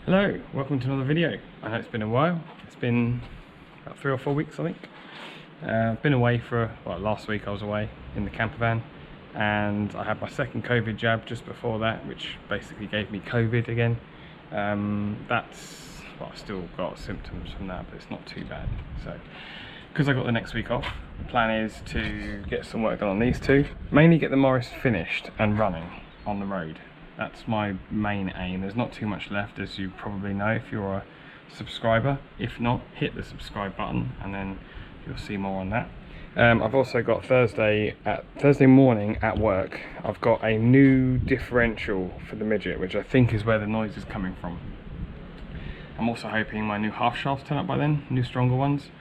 Hello, welcome to another video. I know it's been a while. It's been about 3 or 4 weeks, I think. I've been away for, well, last week I was away in the camper van, and I had my second COVID jab just before that, which basically gave me COVID again. Well, I've still got symptoms from that, but it's not too bad. So, because I got the next week off, the plan is to get some work done on these two. Mainly get the Morris finished and running on the road. That's my main aim. There's not too much left, as you probably know if you're a subscriber. If not, hit the subscribe button and then you'll see more on that. I've also got Thursday morning at work, I've got a new differential for the midget, which I think is where the noise is coming from. I'm also hoping my new half shafts turn up by then, new stronger ones.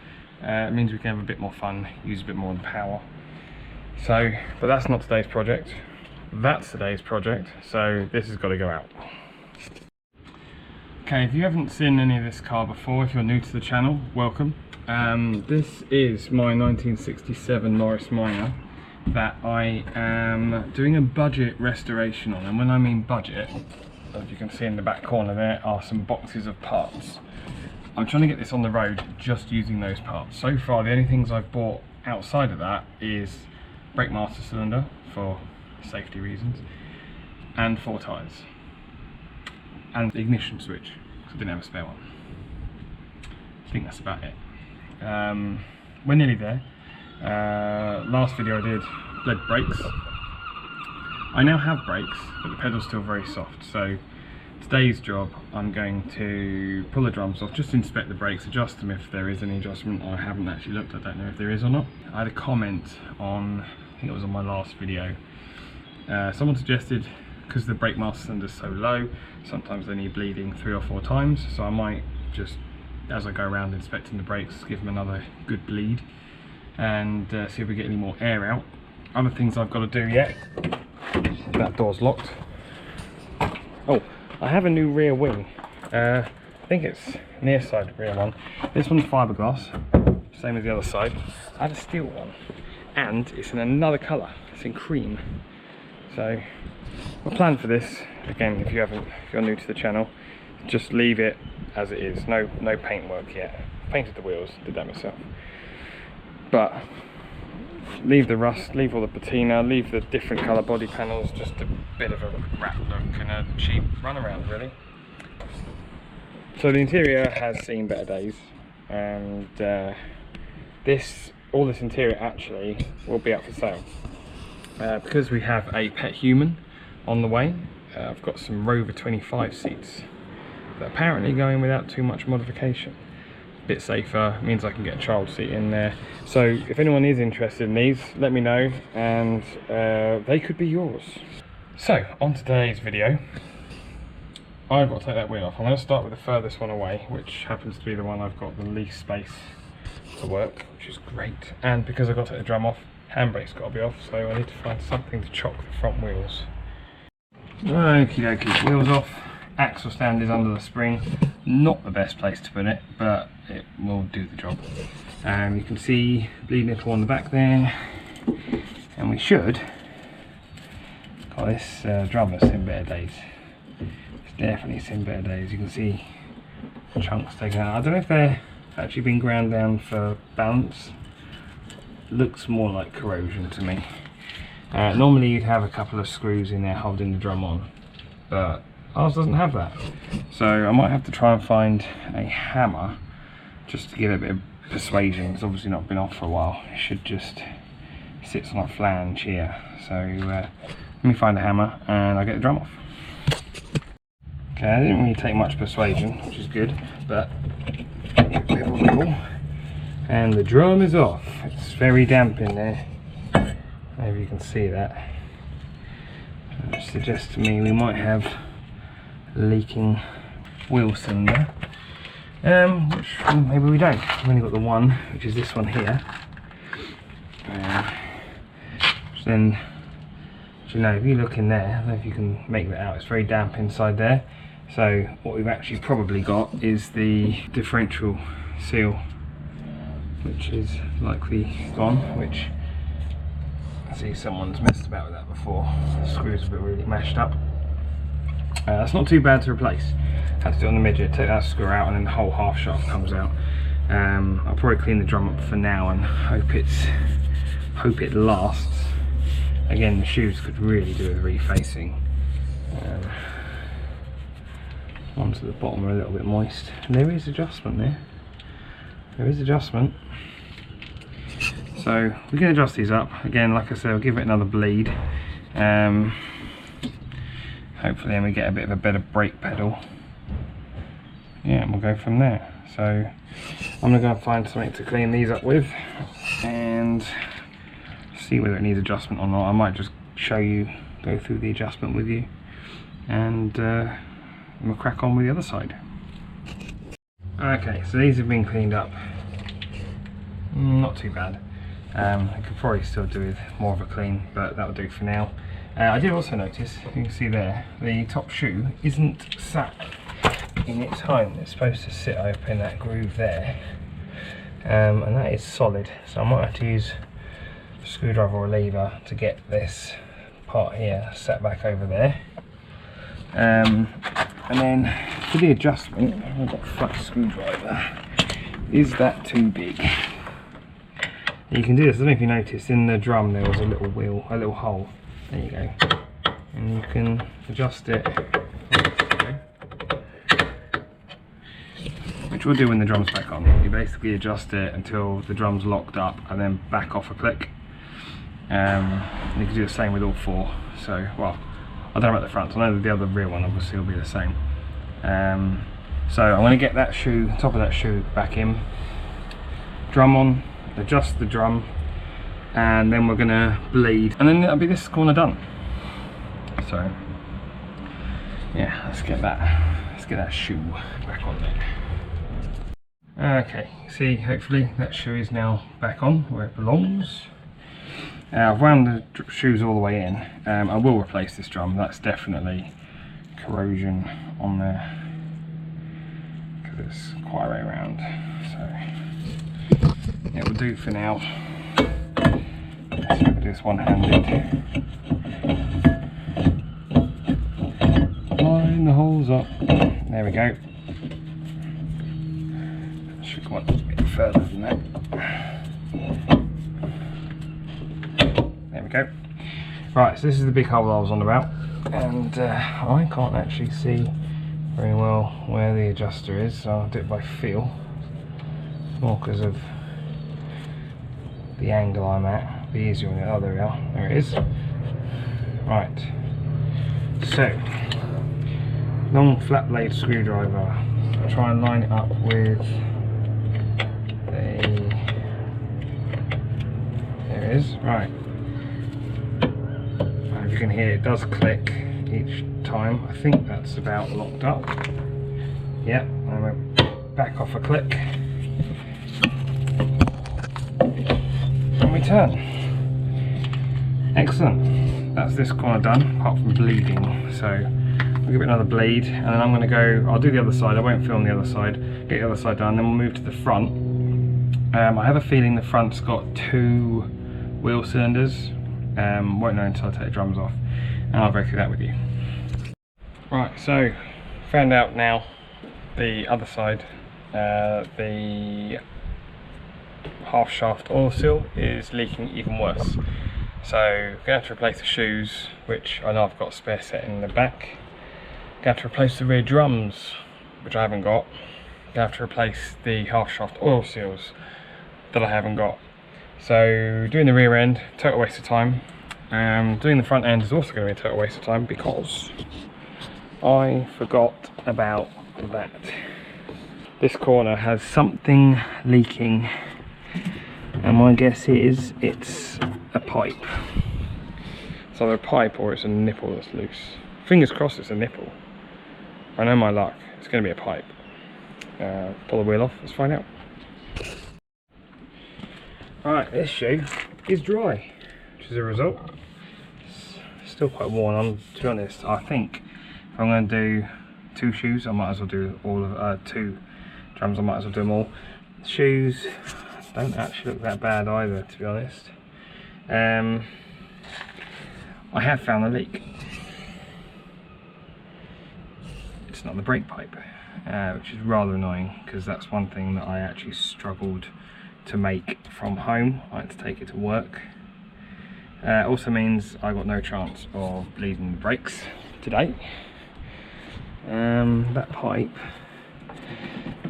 It means we can have a bit more fun, use a bit more of the power. So, but that's not today's project. That's today's project, so this has got to go out. Okay, if you haven't seen any of this car before, if you're new to the channel, welcome. This is my 1967 Morris Minor that I am doing a budget restoration on, and when I mean budget, as you can see in the back corner there are some boxes of parts. I'm trying to get this on the road just using those parts. So far the only things I've bought outside of that is brake master cylinder for safety reasons, and 4 tyres, and the ignition switch, because I didn't have a spare one. I think that's about it. We're nearly there. Last video I did lead brakes. I now have brakes, but the pedal's still very soft, so today's job I'm going to pull the drums off, just inspect the brakes, adjust them if there is any adjustment. I haven't actually looked, I don't know if there is or not. I had a comment on, I think it was on my last video. Someone suggested, because the brake master cylinder is so low, sometimes they need bleeding 3 or 4 times, so I might just, as I go around inspecting the brakes, give them another good bleed and see if we get any more air out. Other things I've got to do yet. That door's locked. Oh, I have a new rear wing. I think it's near side rear one. This one's fiberglass, same as the other side. I had a steel one, and it's in another colour. It's in cream. So my plan for this, again, if you're new to the channel, just leave it as it is. No paint work yet. Painted the wheels, did that myself. But leave the rust, leave all the patina, leave the different colour body panels, just a bit of a wrap look and a cheap runaround really. So the interior has seen better days, and all this interior actually will be up for sale. Because we have a pet human on the way, I've got some Rover 25 seats that apparently go in without too much modification. A bit safer, means I can get a child seat in there. So if anyone is interested in these, let me know, and they could be yours. So on today's video, I've got to take that wheel off. I'm going to start with the furthest one away, which happens to be the one I've got the least space to work, which is great. And because I've got to take the drum off, handbrake's got to be off, so I need to find something to chock the front wheels. Okie dokie, wheels off. Axle stand is under the spring. Not the best place to put it, but it will do the job. You can see bleed nipple on the back there, and we should got this drum has seen better days. It's definitely seen better days. You can see chunks taken out. I don't know if they're actually been ground down for balance. Looks more like corrosion to me. Normally you'd have a couple of screws in there holding the drum on, but ours doesn't have that. So I might have to try and find a hammer just to give it a bit of persuasion. It's obviously not been off for a while. It should just sits on a flange here. So let me find a hammer and I'll get the drum off. Okay, I didn't really take much persuasion, which is good, but and the drum is off. It's very damp in there. Maybe you can see that. It suggests to me we might have a leaking wheel cylinder. Which maybe we don't. We've only got the one, which is this one here. Which then, you know, if you look in there, I don't know if you can make that out. It's very damp inside there. So what we've actually probably got is the differential seal, which is likely gone, which I see someone's messed about with that before. The screws have been really mashed up. That's not too bad to replace. Had to do it on the midget, take that screw out, and then the whole half shaft comes out. I'll probably clean the drum up for now and hope it lasts. Again, the shoes could really do with refacing. Onto the bottom are a little bit moist. And there is adjustment there. There is adjustment. So we can adjust these up. Again, like I said, I'll give it another bleed. Hopefully then we get a bit of a better brake pedal. Yeah, and we'll go from there. So I'm gonna go and find something to clean these up with and see whether it needs adjustment or not. I might just show you, go through the adjustment with you, and we'll crack on with the other side. Okay, so these have been cleaned up. Not too bad. I could probably still do with more of a clean, but that'll do for now. I did also notice, you can see there, the top shoe isn't sat in its home. It's supposed to sit up in that groove there, and that is solid. So I might have to use a screwdriver or a lever to get this part here set back over there. And then for the adjustment, I've got a flat screwdriver. Is that too big? You can do this. I don't know if you noticed, in the drum there was a little wheel, a little hole. There you go. And you can adjust it, which we'll do when the drum's back on. You basically adjust it until the drum's locked up and then back off a click. And you can do the same with all four. So, well, I don't know about the front, I know that the other rear one obviously will be the same. So I'm going to get that shoe, top of that shoe back in, drum on, adjust the drum, and then we're going to bleed, and then that'll be this corner done. So yeah, let's get that shoe back on there. Okay, see, hopefully that shoe is now back on where it belongs. I've wound the shoes all the way in. I will replace this drum. That's definitely corrosion on there because it's quite a way around. So yeah, we'll do for now. Let's do this one-handed. Line the holes up. There we go. Should come on a bit further than that. There we go. Right, so this is the big hole I was on about, and I can't actually see very well where the adjuster is, so I'll do it by feel. More because of the angle I'm at. It'll be easier on the other rail. There it is. Right. So, long flat blade screwdriver. I'll try and line it up with the. There it is. Right. As you can hear, it does click each time. I think that's about locked up. Yep, and we'll back off a click and we turn. Excellent. That's this corner done, apart from bleeding. So we'll give it another bleed, and then I'm going to go, I'll do the other side. I won't film the other side, get the other side done, then we'll move to the front. I have a feeling the front's got 2 wheel cylinders. Won't know until I take the drums off, and I'll go through that with you. Right, so found out now the other side. The half shaft oil seal is leaking even worse. So I'm going to have to replace the shoes, which I know I've got a spare set in the back. I'm going to have to replace the rear drums, which I haven't got. I'm going to have to replace the half shaft oil seals that I haven't got. So doing the rear end, total waste of time. Doing the front end is also going to be a total waste of time because I forgot about that. This corner has something leaking, and my guess is it's a pipe. It's either a pipe or it's a nipple that's loose. Fingers crossed it's a nipple. I know my luck, it's going to be a pipe. Pull the wheel off, let's find out. Right, this shoe is dry, which is a result. It's still quite worn on, to be honest. I think if I'm going to do 2 shoes, I might as well do all of 2 drums. I might as well do them all. The shoes don't actually look that bad either, to be honest. I have found a leak. loosen up the brake pipe, which is rather annoying because that's one thing that I actually struggled to make from home. I had to take it to work. Also means I got no chance of bleeding the brakes today. That pipe,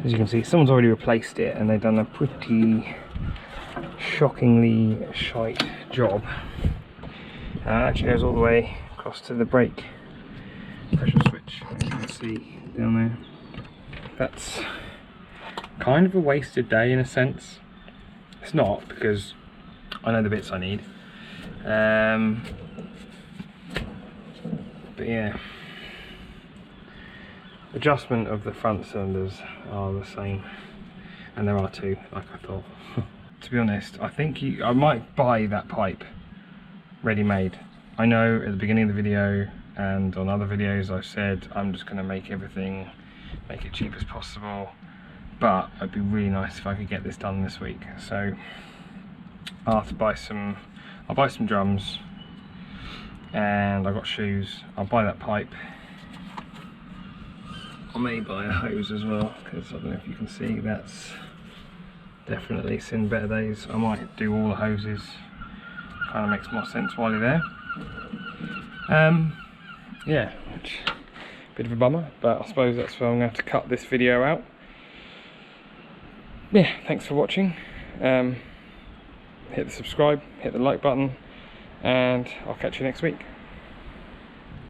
as you can see, someone's already replaced it and they've done a pretty shockingly shite job. It actually goes all the way across to the brake pressure switch, as you can see down there. That's kind of a wasted day in a sense. It's not, because I know the bits I need. But yeah, adjustment of the front cylinders are the same, and there are two, like I thought. To be honest, I think I might buy that pipe ready-made. I know at the beginning of the video and on other videos I've said I'm just going to make everything, make it cheap as possible, but it'd be really nice if I could get this done this week. So I'll have to buy some, I'll buy some drums, and I've got shoes. I'll buy that pipe. I may buy a hose as well, because I don't know if you can see, that's definitely seen better days. I might do all the hoses, kind of makes more sense while you're there. Yeah, which, bit of a bummer, but I suppose that's where I'm going to have to cut this video out. Yeah, thanks for watching. Hit the subscribe, hit the like button, and I'll catch you next week.